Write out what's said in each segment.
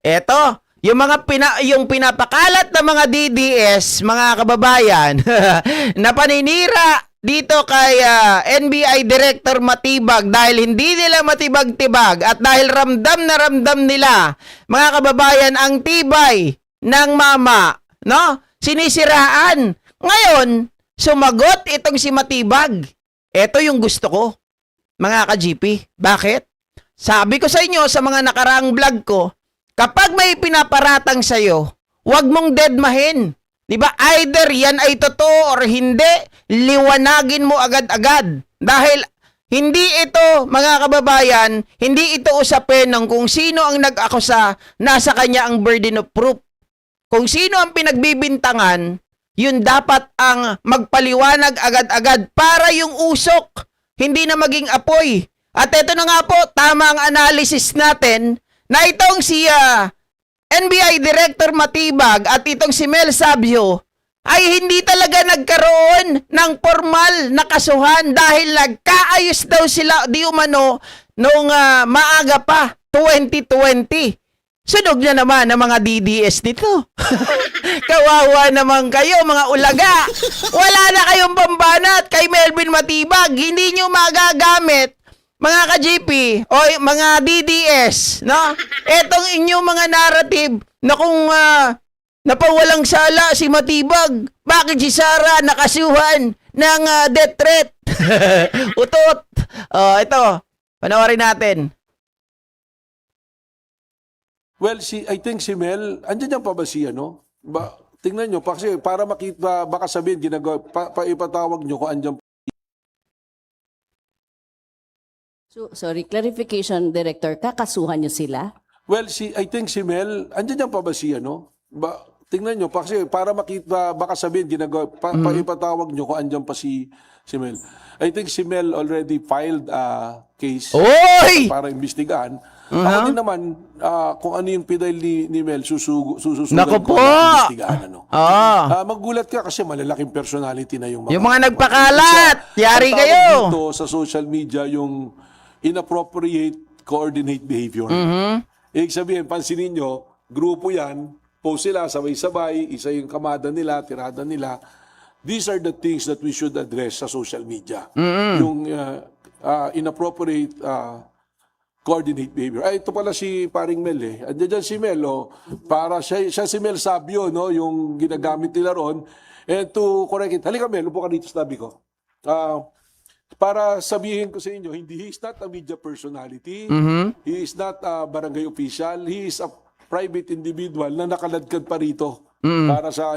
Eto, yung pinapakalat ng mga DDS, mga kababayan, na paninira dito kay NBI Director Matibag dahil hindi nila matibag-tibag at dahil ramdam na ramdam nila, mga kababayan, ang tibay ng mama, no? Sinisiraan. Ngayon, sumagot itong si Matibag. Ito yung gusto ko, mga ka-GP. Bakit? Sabi ko sa inyo sa mga nakaraang vlog ko, kapag may pinaparatang sa'yo, huwag mong deadmahin. Diba? Either yan ay totoo or hindi, liwanagin mo agad-agad. Dahil hindi ito, mga kababayan, hindi ito usapin ng kung sino ang nag-akusa, nasa kanya ang burden of proof. Kung sino ang pinagbibintangan, yun dapat ang magpaliwanag agad-agad para yung usok, hindi na maging apoy. At ito na nga po, tama ang analysis natin na itong si NBI Director Matibag at itong si Mel Sabio ay hindi talaga nagkaroon ng formal na kasuhan dahil nagkaayos daw sila di umano noong maaga pa, 2020. Sunog na naman ng mga DDS nito. Kawawa naman kayo, mga ulaga. Wala na kayong pambanat kay Melvin Matibag. Hindi nyo magagamit, mga ka-GP o mga DDS, no? Etong inyong mga narrative na kung napawalang sala si Matibag, bakit si Sara nakasuhan ng death threat? Utot. Ito, panoorin natin. Well, I think si Mel, andyan yan pa ba siya, no? Tingnan nyo, kasi para makita, baka sabihin, ipatawag nyo kung andyan. So, sorry, clarification, Director, kakasuhan niyo sila? Well, I think si Mel, andyan yan pa ba siya, no? Tingnan nyo, kasi para makita, baka sabihin, ipatawag nyo kung andyan pa si Mel. I think si Mel already filed a case para imbestigahan. Ako din naman, kung ano yung pidal ni Mel, sususugan Naku ko po! na imbestigahan. Ano. Magulat ka kasi malalaking personality na yung yung mga nagpakalat. Yari ang tawag kayo. dito sa social media yung inappropriate coordinate behavior. Ibig sabihin, pansinin nyo, grupo yan, post sila, sabay-sabay, isa yung kamada nila, tirada nila. These are the things that we should address sa social media. Yung inappropriate coordinate behavior. Ay, ito pala si paring Mel eh. Andiyan si Mel, oh. Para siya si Mel Sabio, no? Yung ginagamit nila ron. And to correct it, halika Mel, upo ka dito sa tabi ko. Para sabihin ko sa inyo, he is not a media personality. He is not a barangay official. He is a private individual na nakaladkad pa rito. Para sa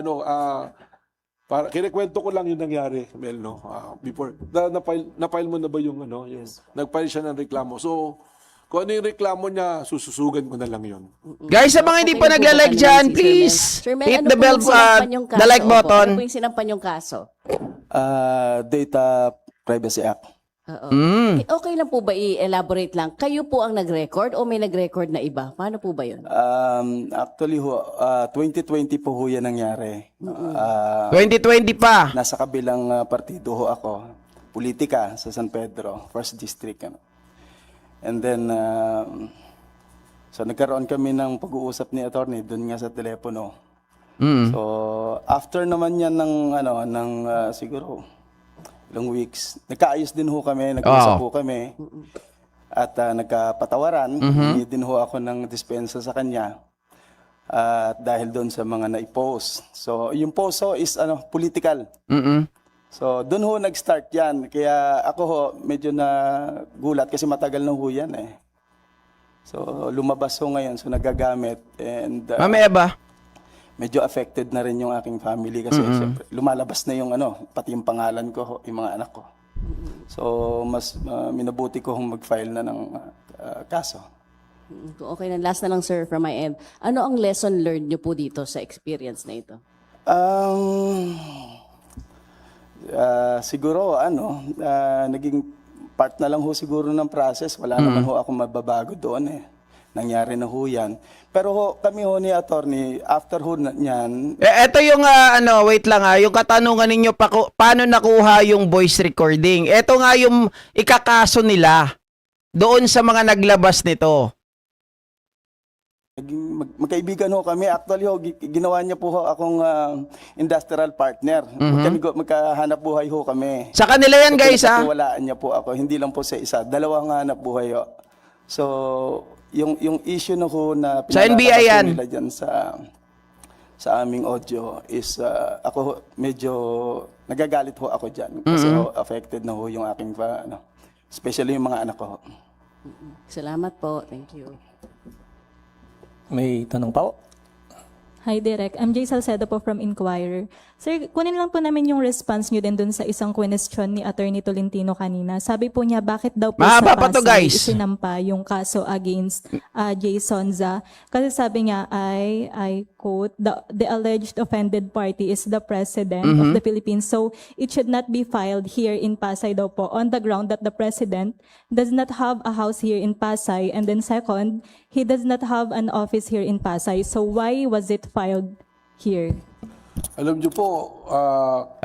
para kinikwento ko lang yung nangyari, Mel, no? Before na-file mo na ba yung ano, yung nag-file siya ng reklamo. So kung ano yung reklamo niya, sususugan ko na lang yun. Guys, sa mga hindi pa nagla-like dyan, please hit the bell, the like button. Ano po yung sinampan yung kaso? Data Privacy Act. Oo. Okay lang po ba i-elaborate lang? Kayo po ang nag-record o may nag-record na iba? Paano po ba yun? Actually, 2020 po ho yan nangyari. 2020 pa. Nasa kabilang partido ho ako, politika sa San Pedro, 1st District. And then, so nagkaroon kami ng pag-uusap ni attorney doon nga sa telepono. So, after naman yan ng siguro ilang weeks, nagkaayos din ho kami, nag-usap ho kami. At nagkapatawaran, hindi din ho ako ng dispensa sa kanya. Dahil doon sa mga na-post. So, yung post ho is political. So, doon ho nag-start yan. Kaya ako ho, medyo nagulat kasi matagal na ho yan eh. So, lumabas ho ngayon. So, nagagamit. And Ma'am Eva. medyo affected na rin yung aking family kasi syempre, lumalabas na yung pati yung pangalan ko, ho, yung mga anak ko. So, mas minabuti ko hong mag-file na ng kaso. Okay na, last na lang sir from my end. Ano ang lesson learned nyo po dito sa experience na ito? Siguro naging part na lang ho siguro ng process. Wala naman ho ako mababago doon eh. Nangyari na ho yan. Pero ho, kami ho ni attorney, after ho niyan... Ito yung, wait lang yung katanungan ninyo, paano nakuha yung voice recording? Ito nga yung ikakaso nila doon sa mga naglabas nito. Magkaibigan ho kami. Actually ho, ginawa niya po ho akong industrial partner. Magkahanap buhay ho kami. Sa kanila yan, guys, ha? Pinagkatiwalaan niya po ako. Hindi lang po sa isa. Dalawang hanap buhay ho. So, yung issue na ho na Sa NBI pinalalakas yan. nila dyan sa aming audio is ako ho, medyo nagagalit ho ako dyan. Kasi ho, affected na ho yung aking especially yung mga anak ko ho. Salamat po. Thank you. May tanong pa po? Hi, Direk. I'm Jay Salcedo po from Inquirer. Sir, kunin lang po namin yung response nyo din dun sa isang question ni Attorney Tolentino kanina. Sabi po niya, bakit daw po Mahaba sa pa to, Pasay guys. isinampa yung kaso against Jay Sonza? Kasi sabi niya, I quote, the alleged offended party is the President of the Philippines. So, it should not be filed here in Pasay daw po on the ground that the President does not have a house here in Pasay. And then second, he does not have an office here in Pasay. So, why was it filed here? Alam niyo po,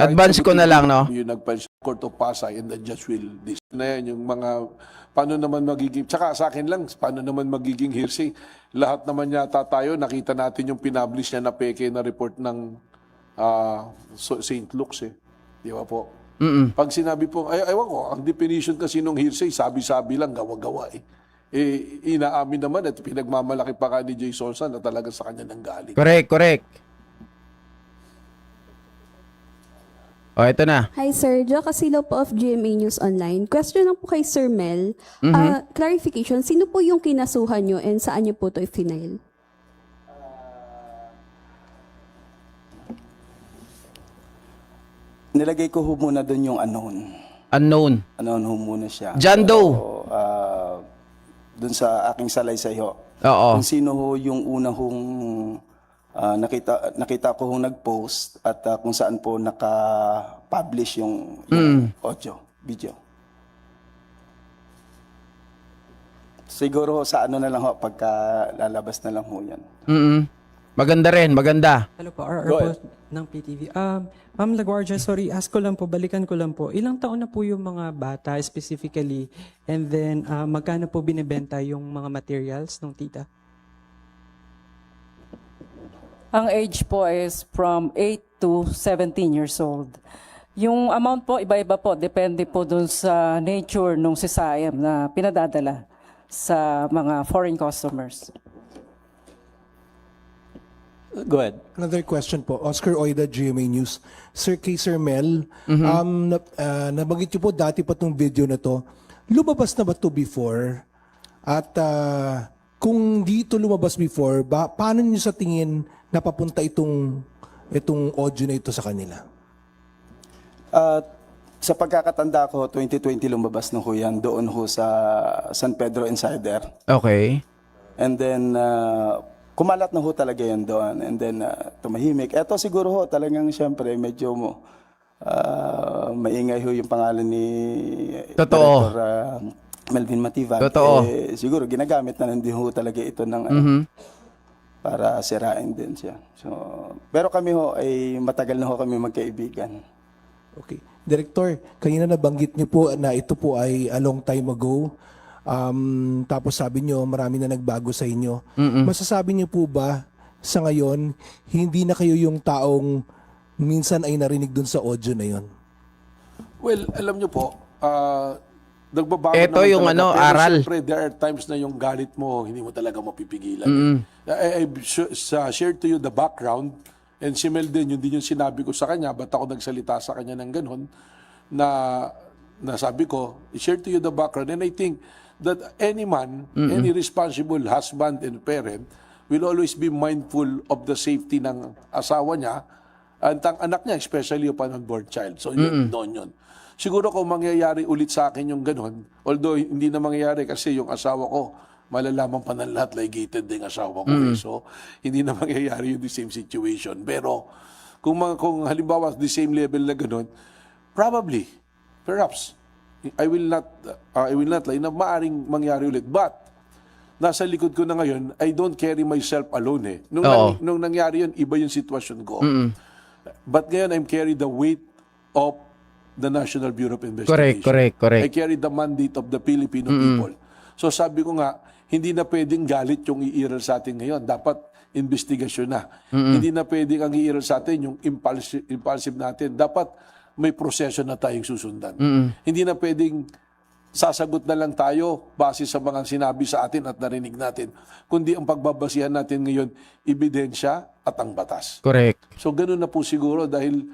Advance ko na lang, no? Yung nag-file sa Court of Pasay and the judge will decide na yan, yung mga, paano naman magiging, tsaka sa akin lang, paano naman magiging hearsay. Lahat naman yata tayo, nakita natin yung pinablish niya na peke na report ng St. Luke's eh. Di ba po? Pag sinabi po, ewan ko, ang definition kasi nung hearsay, sabi-sabi lang, gawa-gawa eh. Inaamin naman at pinagmamalaki pa ka ni Jay Sonza na talaga sa kanya nang galing. Correct. O, ito na. Hi Sir, Jo Casilo po of GMA News Online. Question lang po kay Sir Mel. Clarification, sino po yung kinasuhan nyo and saan nyo po ito i-final? Nilagay ko ho muna doon yung unknown. Unknown. Unknown ho muna siya. John Doe. So, doon sa aking salaysay ho. Oo. Kung sino ho yung una hong nakita ko hong nag-post at kung saan po naka-publish yung audio, video. Siguro ho sa ano na lang ho, pagka lalabas na lang ho yan. Maganda rin, maganda. Hello po, RR po ng PTV. Ma'am LaGuardia, sorry, ask ko lang po, balikan ko lang po. Ilang taon na po yung mga bata specifically? And then, magkano po binibenta yung mga materials ng tita? Ang age po is from 8 to 17 years old. Yung amount po, iba-iba po. Depende po dun sa nature ng sisayam na pinadadala sa mga foreign customers. Go ahead. Another question po. Oscar Oida, GMA News. Sir kay Sir Mel, nabanggit niyo po dati pa tong video na to. Lumabas na ba to before? At kung di ito lumabas before, paano niyo sa tingin napapunta itong audio na ito sa kanila? Sa pagkakatanda ko, 2020 lumabas na ho yan doon ho sa San Pedro Insider. Okay. And then, kumalat na ho talaga yan doon. And then, tumahimik. Eto siguro ho, talagang siyempre, medyo maingay ho yung pangalan ni Totoo. Director Melvin Matibag. Totoo. Siguro, ginagamit na din ho talaga ito ng para sirain din siya. So, pero kami ho, ay matagal na ho kami magkaibigan. Okay. Director, kanina nabanggit niyo po na ito po ay a long time ago. Tapos sabi niyo marami na nagbago sa inyo. Masasabi niyo po ba sa ngayon hindi na kayo yung taong minsan ay narinig dun sa audio na yon? Well, alam nyo po, nagbabago Ito naman yung talaga. Pero aral. Siyempre, there are times na yung galit mo, hindi mo talaga mapipigilan. I've shared to you the background, and si Mel din, yun din yung sinabi ko sa kanya, ba't ako nagsalita sa kanya ng ganun, na sabi ko, share to you the background, and I think that any man, any responsible husband and parent, will always be mindful of the safety ng asawa niya, at ang anak niya, especially upon unborn child. So, yun, doon yun. Siguro kung mangyayari ulit sa akin yung ganun, although hindi na mangyayari kasi yung asawa ko, malalaman pa ng lahat, ligated din asawa ko. So, hindi na mangyayari yung the same situation. Pero, kung halimbawa the same level na ganun, probably, perhaps, I will not lie na maaring mangyari ulit. But, nasa likod ko na ngayon, I don't carry myself alone eh. Nung nangyari yun, iba yung sitwasyon ko. But ngayon, I'm carry the weight of the National Bureau of Investigation. Correct. I carry the mandate of the Filipino people. So sabi ko nga, hindi na pwedeng galit yung iiral sa atin ngayon. Dapat investigasyon na. Hindi na pwedeng ang iiral sa atin yung impulsive natin. Dapat may proseso na tayong susundan. Hindi na pwedeng sasagot na lang tayo base sa mga sinabi sa atin at narinig natin. Kundi ang pagbabasihan natin ngayon, ebidensya at ang batas. Correct. So ganun na po siguro dahil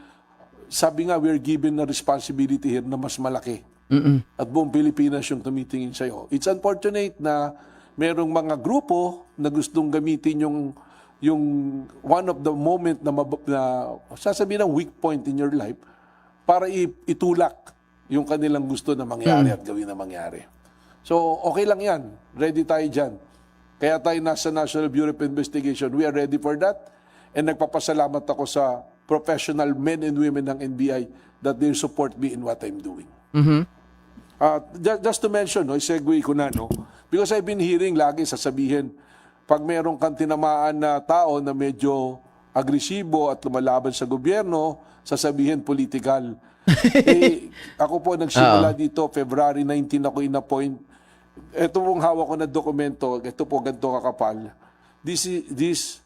sabi nga, we're given a responsibility here na mas malaki. At buong Pilipinas yung tumitingin sa'yo. It's unfortunate na merong mga grupo na gustong gamitin yung one of the moment na sasabihin ng weak point in your life para itulak yung kanilang gusto na mangyari at gawin na mangyari. So, okay lang yan. Ready tayo dyan. Kaya tayo nasa National Bureau of Investigation. We are ready for that. And nagpapasalamat ako sa professional men and women ng NBI that they support me in what I'm doing. Just to mention, segue ko na, because I've been hearing lagi sasabihin, pag merong kang tinamaan na tao na medyo agresibo at lumalaban sa gobyerno, sasabihin political. Ako po nagsimula dito, February 19 ako in-appoint. Ito pong hawak ko na dokumento, ito po ganito kakapal. These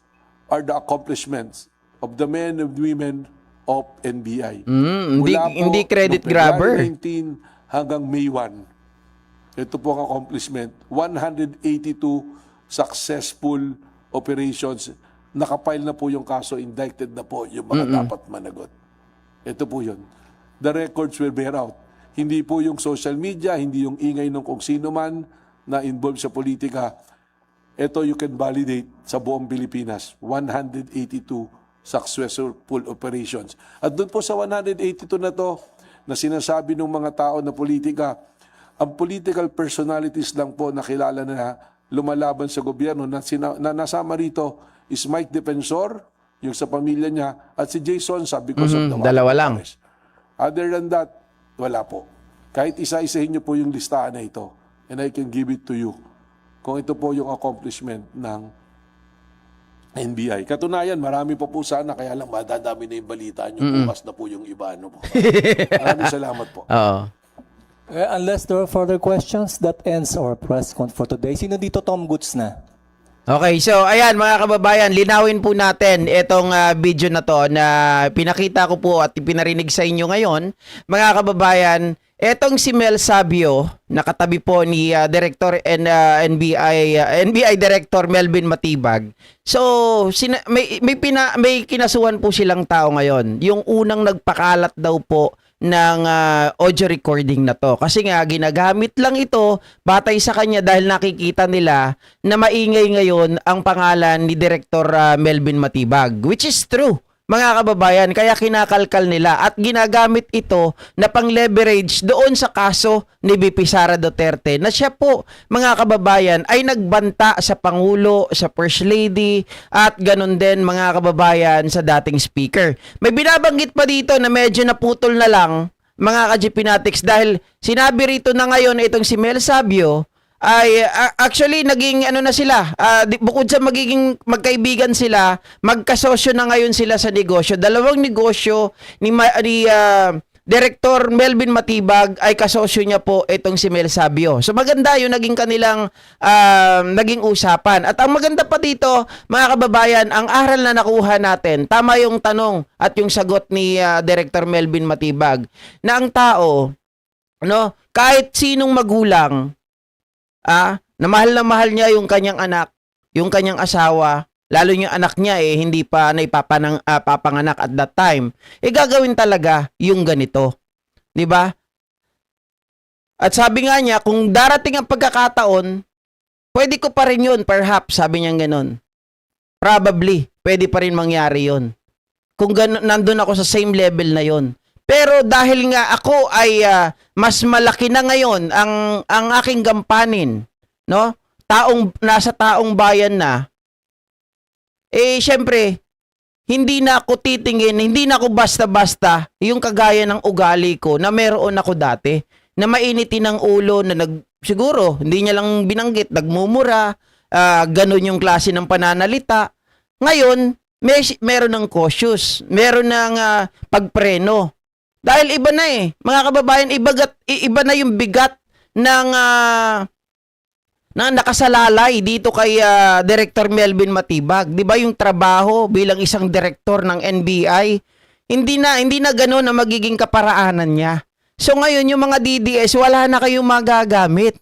are the accomplishments of the men and women of NBI. Hindi credit noong grabber. February 19 hanggang May 1. Ito po ang accomplishment. 182 successful operations. Nakapile na po yung kaso, indicted na po yung mga dapat managot. Ito po yun. The records will bear out. Hindi po yung social media, hindi yung ingay ng kung sino man na involved sa politika. Ito you can validate sa buong Pilipinas. 182 successful operations. At doon po sa 182 na to, na sinasabi ng mga tao na politika, ang political personalities lang po na kilala na lumalaban sa gobyerno na nasama rito is Mike Defensor, yung sa pamilya niya, at si Jason because of the Dalawa lang. arrest. Other than that, wala po. Kahit isa-isahin niyo po yung listahan na ito, and I can give it to you, kung ito po yung accomplishment ng NBI. Katunayan, marami pa po sana, kaya lang madadami na yung balita niyo, bukas na po yung iba. Po. Maraming salamat po. Oo. Unless there are further questions, that ends our press con for today. Sino dito Tom Goods na? Okay, so ayan mga kababayan, linawin po natin itong video na to na pinakita ko po at pinarinig sa inyo ngayon. Mga kababayan, etong si Mel Sabio, nakatabi po ni Director NBI Director Melvin Matibag. So, may kinasuhan po silang tao ngayon. Yung unang nagpakalat daw po ng audio recording na to. Kasi nga, ginagamit lang ito batay sa kanya dahil nakikita nila na maingay ngayon ang pangalan ni Director Melvin Matibag. Which is true, mga kababayan. Kaya kinakalkal nila at ginagamit ito na pang-leverage doon sa kaso ni VP Sara Duterte na siya po, mga kababayan, ay nagbanta sa Pangulo, sa First Lady at ganun din, mga kababayan, sa dating speaker. May binabanggit pa dito na medyo naputol na lang, mga ka-GPnatics, dahil sinabi rito na ngayon itong si Mel Sabio ay actually naging ano na sila, bukod sa magiging magkaibigan sila, magkasosyo na ngayon sila sa negosyo. Dalawang negosyo ni Director Melvin Matibag ay kasosyo niya po itong si Mel Sabio. So maganda yung naging kanilang naging usapan. At ang maganda pa dito, mga kababayan, ang aral na nakuha natin, tama yung tanong at yung sagot ni Director Melvin Matibag, na ang tao, kahit sinong magulang, na mahal niya yung kanyang anak, yung kanyang asawa, lalo yung anak niya hindi pa papanganak at that time, gagawin talaga yung ganito. 'Di ba? At sabi nga niya, kung darating ang pagkakataon, pwede ko pa rin yun, perhaps, sabi niya gano'n. Probably, pwede pa rin mangyari yun. Kung nandun ako sa same level na yun. Pero dahil nga ako ay mas malaki na ngayon ang aking gampanin, no? Nasa taong bayan na, syempre, hindi na ako titingin, hindi na ako basta-basta yung kagaya ng ugali ko na meron ako dati, na mainitin ng ulo, na siguro, hindi niya lang binanggit, nagmumura, ganun yung klase ng pananalita. Ngayon, meron ng cautious, meron ng pagpreno. Dahil iba na mga kababayan, iba na yung bigat ng na nakasalalay dito kay Director Melvin Matibag. 'Di ba yung trabaho bilang isang direktor ng NBI, hindi na ganoon na magiging kaparaanan niya. So ngayon yung mga DDS wala na kayong magagamit.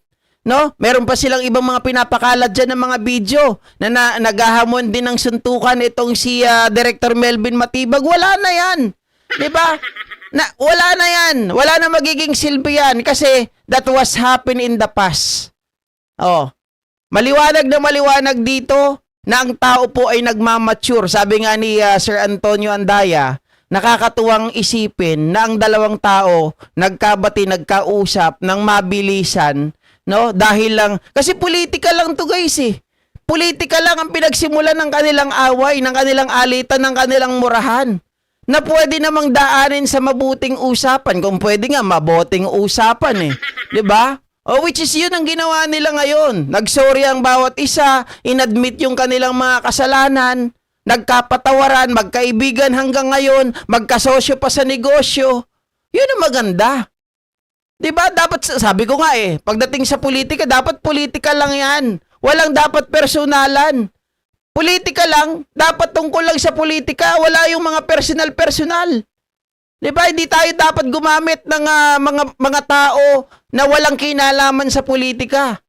No? Meron pa silang ibang mga pinapakalat dyan ng mga video na naghahamon din ng suntukan itong si Director Melvin Matibag. Wala na yan. 'Di ba? Wala na yan. Wala na magiging silbi yan kasi that was happened in the past. Oh. Maliwanag na maliwanag dito na ang tao po ay nagmamature. Sabi nga ni Sir Antonio Andaya, nakakatuwang isipin na ang dalawang tao nagkabati, nagkausap ng mabilisan, no? Dahil lang, kasi politika lang to guys eh. Politika lang ang pinagsimulan ng kanilang away, ng kanilang alitan, ng kanilang murahan. Na pwede namang daanin sa mabuting usapan. Kung pwede nga, mabuting usapan eh. 'Di ba? Oh, which is yun ang ginawa nila ngayon. Nagsorry ang bawat isa, inadmit yung kanilang mga kasalanan, nagkapatawaran, magkaibigan hanggang ngayon, magkasosyo pa sa negosyo. Yun ang maganda. 'Di ba? Dapat, sabi ko nga eh, pagdating sa politika, dapat politika lang yan. Walang dapat personalan. Politika lang, dapat tungkol lang sa politika, wala yung mga personal-personal. 'Di ba? Hindi tayo dapat gumamit ng mga tao na walang kinalaman sa politika.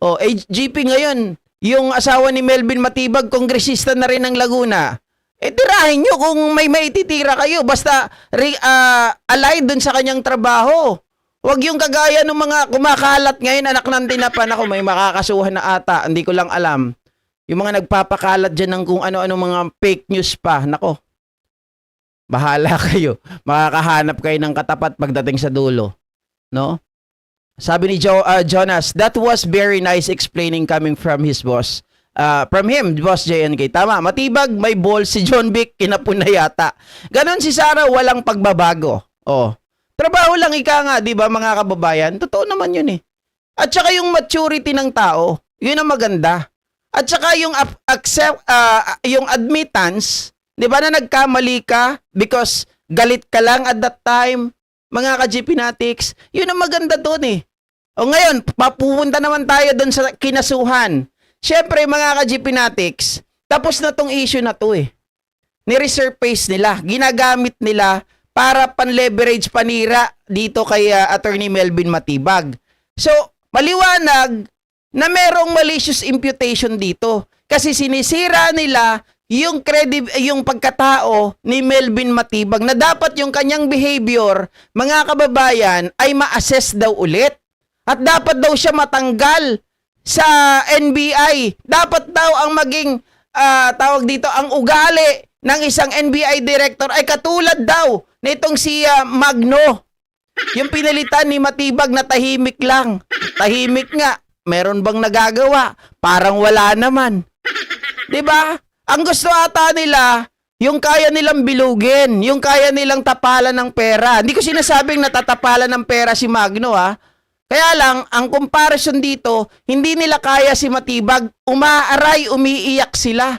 Oh, GP ngayon, yung asawa ni Melvin Matibag, kongresista na rin ng Laguna. Tirahin nyo kung may maititira kayo, basta aligned dun sa kanyang trabaho. Huwag yung kagaya ng mga kumakalat ngayon, anak ng tinapan ako, may makakasuhan na ata, hindi ko lang alam. Yung mga nagpapakalat dyan ng kung ano-ano mga fake news pa, nako. Bahala kayo. Makakahanap kayo ng katapat pagdating sa dulo. No? Sabi ni Jonas, that was very nice explaining coming from his boss. From him, Boss JNK. Tama, Matibag, may ball si John Vic, kinapun na yata. Ganon si Sarah, walang pagbabago. Oh. Trabaho lang ika nga, di ba mga kababayan? Totoo naman yun eh. At saka yung maturity ng tao, yun ang maganda. At saka yung yung admittance, di ba na nagkamali ka because galit ka lang at that time, mga ka-GPnatics, yun ang maganda doon eh. O ngayon, papupunta naman tayo doon sa kinasuhan. Siyempre, mga ka-GPnatics, tapos na tong issue na to eh. Ni-resurface nila, ginagamit nila para pan-leverage panira dito kay Attorney Melvin Matibag. So, maliwanag na merong malicious imputation dito. Kasi sinisira nila yung yung pagkatao ni Melvin Matibag na dapat yung kanyang behavior, mga kababayan, ay ma-assess daw ulit. At dapat daw siya matanggal sa NBI. Dapat daw ang maging, tawag dito, ang ugali ng isang NBI director ay katulad daw nitong si Magno. Yung pinalitan ni Matibag na tahimik lang. Tahimik nga. Meron bang nagagawa? Parang wala naman. 'Di ba? Ang gusto ata nila, yung kaya nilang bilugin, yung kaya nilang tapalan ng pera. Hindi ko sinasabing natatapalan ng pera si Magno ha. Kaya lang, ang comparison dito, hindi nila kaya si Matibag, umaaray, umiiyak sila.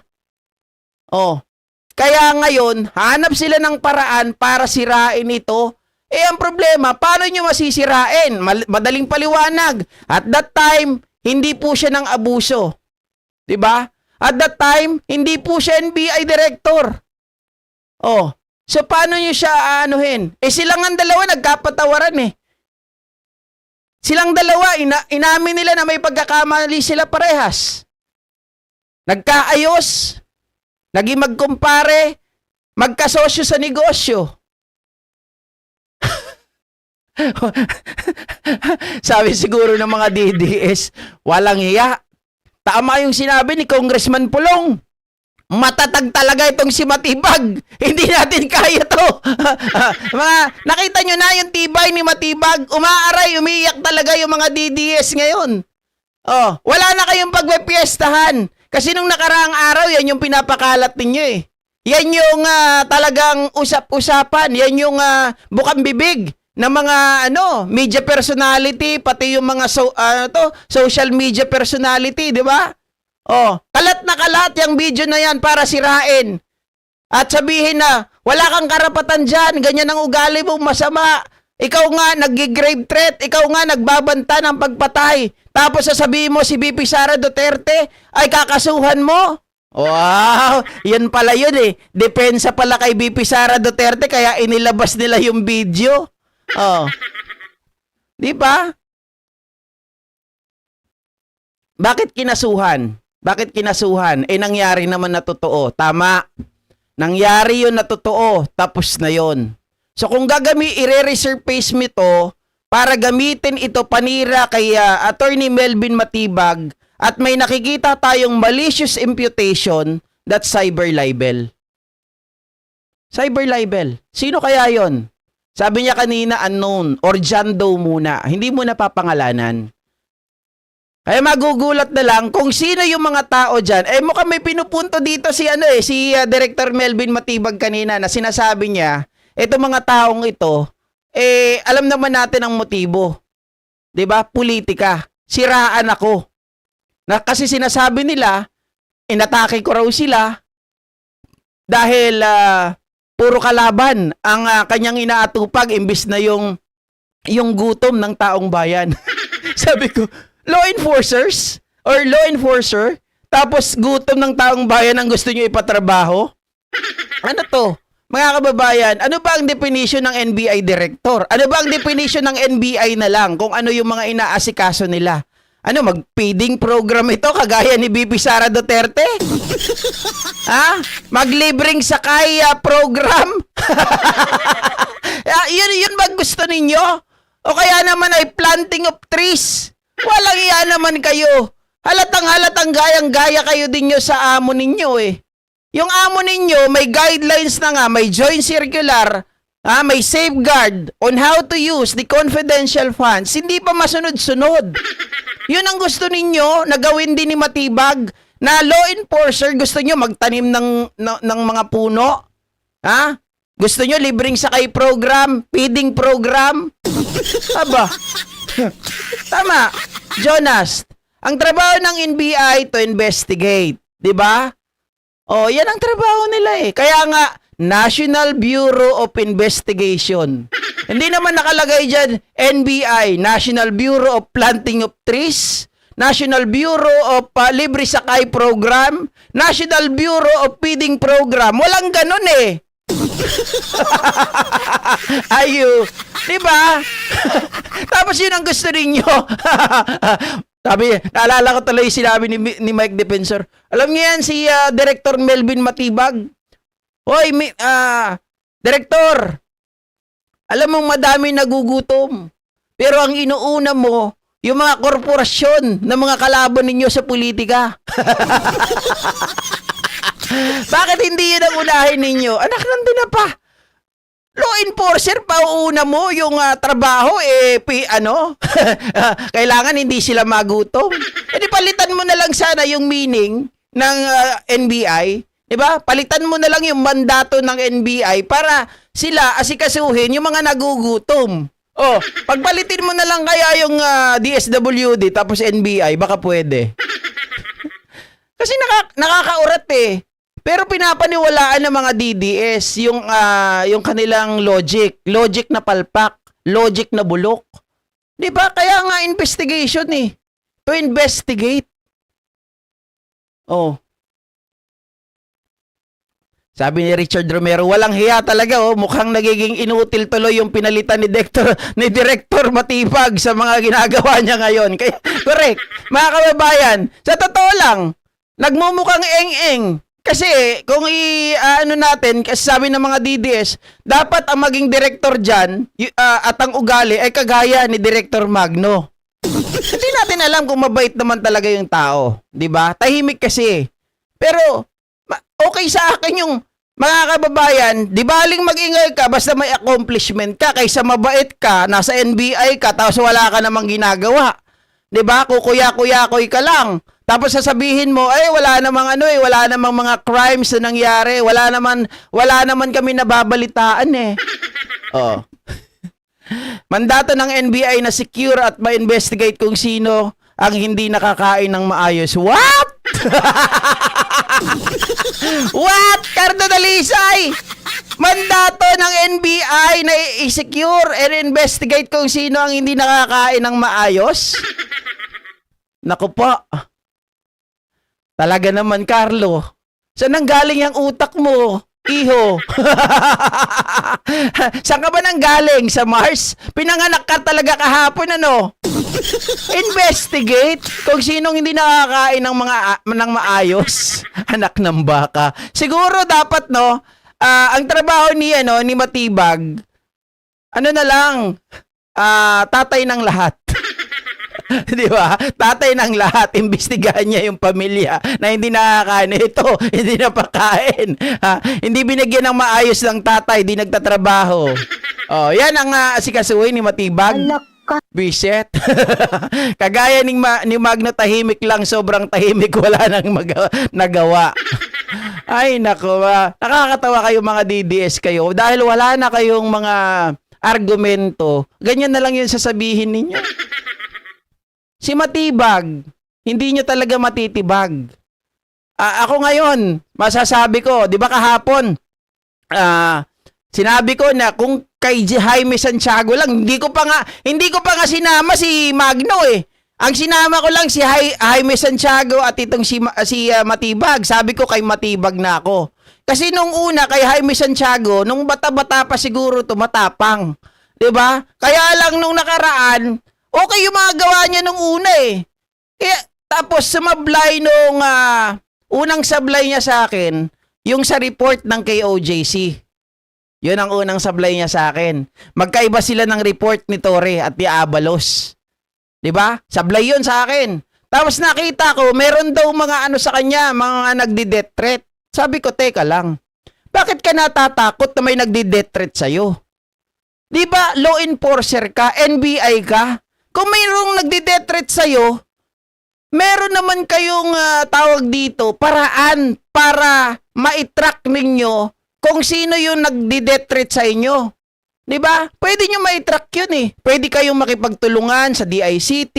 Oh. Kaya ngayon, hanap sila ng paraan para sirain ito. Ang problema, paano nyo masisirain? Madaling paliwanag. At that time, hindi po siya ng abuso. 'Di ba? At that time, hindi po siya NBI director. Oh, so paano nyo siya anuhin? Silang ang dalawa nagkapatawaran eh. Silang dalawa, inamin nila na may pagkakamali sila parehas. Nagkaayos, naging magkumpare, magkasosyo sa negosyo. Sabi siguro ng mga DDS, walang hiya. Tama yung sinabi ni Congressman Pulong. Matatag talaga itong si Matibag. Hindi natin kaya to. Nakita nyo na yung tibay ni Matibag. Umaaray, umiiyak talaga yung mga DDS ngayon. Oh, wala na kayong pagpepiestahan. Kasi nung nakaraang araw, yan yung pinapakalat ninyo eh. Yan yung talagang usap-usapan. Yan yung bukang bibig ng mga media personality, pati yung mga social media personality, di ba? Oh, kalat na kalat yung video na yan para sirain. At sabihin na, wala kang karapatan dyan, ganyan ang ugali mo, masama. Ikaw nga nag-grave threat, ikaw nga nagbabanta ng pagpatay Tapos sasabihin mo si VP Sara Duterte ay kakasuhan mo? Wow, yan pala yun eh. Depensa pala kay VP Sara Duterte kaya inilabas nila yung video. Oh. Di ba? Bakit kinasuhan? Bakit kinasuhan? Eh nangyari naman na totoo. Tama. Nangyari yun na totoo. Tapos na yun. So kung i-resurface mo ito para gamitin ito panira kay Attorney Melvin Matibag at may nakikita tayong malicious imputation, that's cyber libel. Cyber libel. Sino kaya yon? Sabi niya kanina unknown or John Doe muna. Hindi mo napapangalanan. Kaya magugulat na lang kung sino yung mga tao dyan. Eh mukhang may pinupunto dito si Director Melvin Matibag kanina na sinasabi niya, ito mga taong ito, alam naman natin ang motibo. 'Di ba? Politika. Siraan ako. Kasi sinasabi nila, inatake ko raw sila dahil puro kalaban ang kanyang inaatupag imbis na yung gutom ng taong bayan. Sabi ko, law enforcers or law enforcer, tapos gutom ng taong bayan ang gusto nyo ipatrabaho? Ano to? Mga kababayan, ano ba ang definition ng NBI director? Ano ba ang definition ng NBI na lang kung ano yung mga inaasikaso nila? Ano, mag-feeding program ito kagaya ni VP Sara Duterte? Ha? Maglibreng sakay program? Yun ba gusto ninyo? O kaya naman ay planting of trees? Walang iya naman kayo. Halatang gayang-gaya kayo din nyo sa amo ninyo eh. Yung amo ninyo, may guidelines na nga, may joint circular, may safeguard on how to use the confidential funds. Hindi pa masunod-sunod. Yun ang gusto ninyo na gawin din ni Matibag na law enforcer. Gusto nyo magtanim ng mga puno? Ha? Gusto nyo libreng sakay program? Feeding program? Aba. Tama. Jonas, ang trabaho ng NBI to investigate. 'Di ba? Oh, yan ang trabaho nila eh. Kaya nga, National Bureau of Investigation. Hindi naman nakalagay dyan, NBI, National Bureau of Planting of Trees, National Bureau of Libre Sakay Program, National Bureau of Feeding Program. Walang ganun eh. Ayo. Diba? Tapos yun ang gusto ninyo. Sabi, naalala ko tuloy sinabi ni Mike Defensor. Alam niyo yan si Director Melvin Matibag. Hoy, Director, alam mong madami nagugutom. Pero ang inuuna mo, yung mga korporasyon na mga kalaban ninyo sa politika. Bakit hindi yun ang unahin ninyo? Anak, nandun na pa. Law enforcer pa una mo yung trabaho kailangan hindi sila magutom. E di palitan mo na lang sana yung meaning ng NBI, 'di ba? Palitan mo na lang yung mandato ng NBI para sila asikasuhin yung mga nagugutom. Oh, pagpalitin mo na lang kaya yung DSWD tapos NBI, baka pwede. Kasi nakakaurat eh. Pero pinapaniwalaan ng mga DDS yung kanilang logic na palpak, logic na bulok. 'Di ba? Kaya nga investigation eh. To investigate. Oh. Sabi ni Richard Romero, walang hiya talaga oh, mukhang nagiging inutil tuloy yung pinalitan ni Director Matibag sa mga ginagawa niya ngayon. Kaya correct. Mga kababayan, sa totoo lang, nagmumukhang eng-eng. Kasi kung natin, kasi sabi ng mga DDS, dapat ang maging director dyan at ang ugali ay kagaya ni Director Magno. Hindi natin alam kung mabait naman talaga yung tao. 'Di ba? Tahimik kasi. Pero okay sa akin yung mga kababayan, di baling mag-ingay ka basta may accomplishment ka kaysa mabait ka, nasa NBI ka, tapos wala ka namang ginagawa. 'Di ba? Kukuya-kuya-kuy ka lang. Tapos sasabihin mo, wala namang mga crimes na nangyari. Wala naman kami nababalitaan eh. Oh. Mandato ng NBI na secure at ma-investigate kung sino ang hindi nakakain ng maayos. What? What? Cardo Dalisay! Mandato ng NBI na i-secure and investigate kung sino ang hindi nakakain ng maayos? Naku po. Talaga naman, Carlo. Saan nanggaling ang utak mo? Iho. Saan ka ba nanggaling? Sa Mars? Pinanganak ka talaga kahapon, ano? Investigate kung sinong hindi nakakain ng maayos. Anak ng baka. Siguro dapat, no, ang trabaho ni Matibag, ano na lang, tatay ng lahat. Di ba? Tatay ng lahat. Imbestigahan niya yung pamilya na hindi nakakain. Ito, hindi napakain. Hindi binigyan ng maayos ng tatay, di nagtatrabaho. Oh, yan ang asikasuhin ni Matibag. Biset. Kagaya ni Magno, tahimik lang, sobrang tahimik, wala nang nagawa. Ay, nako. Nakakatawa kayo mga DDS kayo dahil wala na kayong mga argumento. Ganyan na lang yung sasabihin ninyo. Si Matibag, hindi nyo talaga matitibag. Ako ngayon, masasabi ko, di ba kahapon, sinabi ko na kung kay Jaime Santiago lang, hindi ko pa nga sinama si Magno eh. Ang sinama ko lang si Jaime Santiago at itong si Matibag. Sabi ko kay Matibag na ako. Kasi nung una kay Jaime Santiago, nung bata-bata pa siguro tumatapang. 'Di ba? Kaya lang nung nakaraan, okay yung mga gawa niya nung una eh. Kaya, tapos sumablay nung unang sablay niya sa akin, yung sa report ng KOJC. Yun ang unang sablay niya sa akin. Magkaiba sila ng report ni Torre at ni Abalos. 'Di ba? Sablay yun sa akin. Tapos nakita ko, meron daw mga sa kanya, mga nagdi-death threat. Sabi ko, teka lang. Bakit ka natatakot na may nagdi-death threat sa'yo? 'Di ba, law enforcer ka, NBI ka? Kung mayroong nagdi-death threat sa'yo, meron naman kayong tawag dito, paraan para ma-track ninyo kung sino yung nagdi-death threat sa inyo. 'Di ba? Pwede nyo ma-track yun eh. Pwede kayong makipagtulungan sa DICT,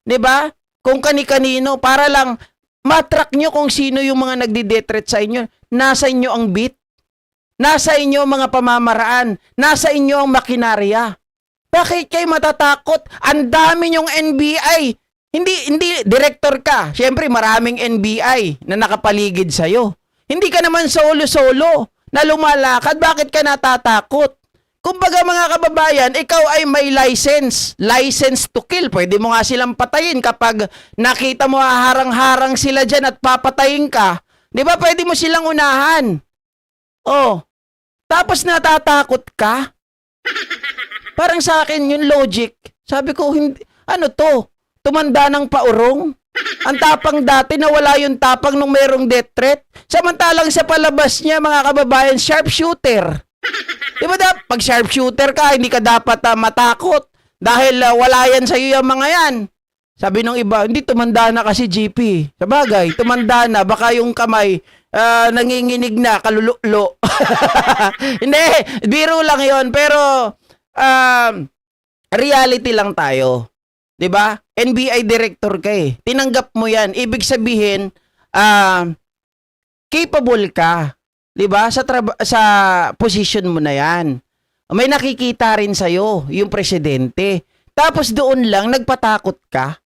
'di ba? Kung kani-kanino para lang ma-track nyo kung sino yung mga nagdi-death threat sa inyo. Nasa inyo ang bit. Nasa inyo ang mga pamamaraan. Nasa inyo ang makinarya. Bakit kayo matatakot? Ang dami nyong NBI. Hindi director ka. Siyempre maraming NBI na nakapaligid sa'yo. Hindi ka naman solo-solo na lumalakad. Bakit ka natatakot? Kumbaga mga kababayan, ikaw ay may license. License to kill. Pwede mo nga silang patayin kapag nakita mo harang-harang sila dyan at papatayin ka. Di ba pwede mo silang unahan? Oh. Tapos natatakot ka? Parang sa akin yung logic. Sabi ko, hindi, ano to? Tumanda ng paurong? Ang tapang dati, nawala yung tapang nung merong death threat. Samantalang sa palabas niya, mga kababayan, sharpshooter. Diba pag sharpshooter ka, hindi ka dapat matakot. Dahil wala yan sa'yo yung mga yan. Sabi nung iba, hindi, tumanda na kasi GP. Sabagay, tumanda na, baka yung kamay, nanginginig na, kalululo. Hindi, biro lang yon. Pero, reality lang tayo. 'Di ba? NBI director ka eh. Tinanggap mo 'yan. Ibig sabihin, capable ka. 'Di ba? Sa position mo na 'yan. May nakikita rin sa yung presidente. Tapos doon lang nagpatakot ka.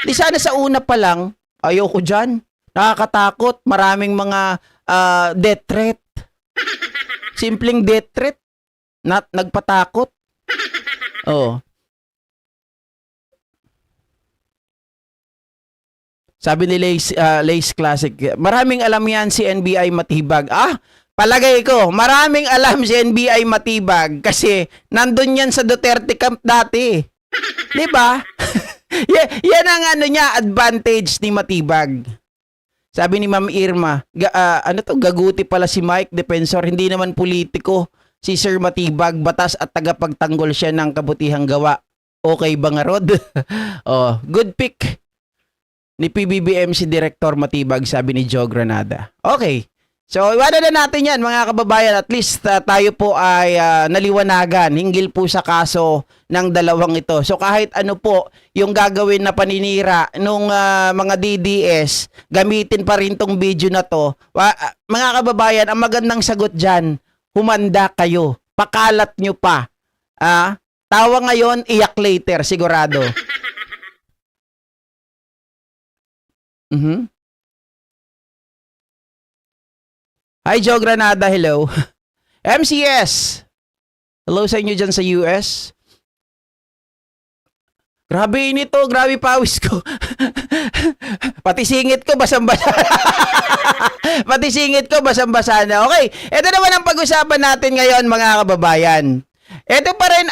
Di sana sa una pa lang, ayoko diyan. Nakakatakot, maraming mga death threat. Simpleng death threat. Nagpatakot. Oh. Sabi ni Lace Classic, maraming alam yan si NBI Matibag. Palagay ko, maraming alam si NBI Matibag kasi nandun yan sa Duterte camp dati. Di ba? Yan ang advantage ni Matibag. Sabi ni Ma'am Irma, gaguti pala si Mike Defensor, hindi naman politiko. Si Sir Matibag, batas at tagapagtanggol siya ng kabutihang gawa. Okay ba nga, Rod? Good pick ni PBBM si Director Matibag, sabi ni Joe Granada. Okay. So, iwanan na natin yan, mga kababayan. At least tayo po ay naliwanagan hinggil po sa kaso ng dalawang ito. So, kahit ano po yung gagawin na paninira nung mga DDS, gamitin pa rin tong video na to. Mga kababayan, ang magandang sagot dyan, humanda kayo. Pakalat nyo pa. Tawa ngayon, iyak later, sigurado. Mhm. Hi, Joe Granada. Hello. MCS. Hello sa inyo dyan sa US. Grabe init to. Grabe pawis ko. Pati singit ko basang-basa. Pati singit ko basang-basa na. Okay. Ito naman ang pag-usapan natin ngayon, mga kababayan. Ito pa rin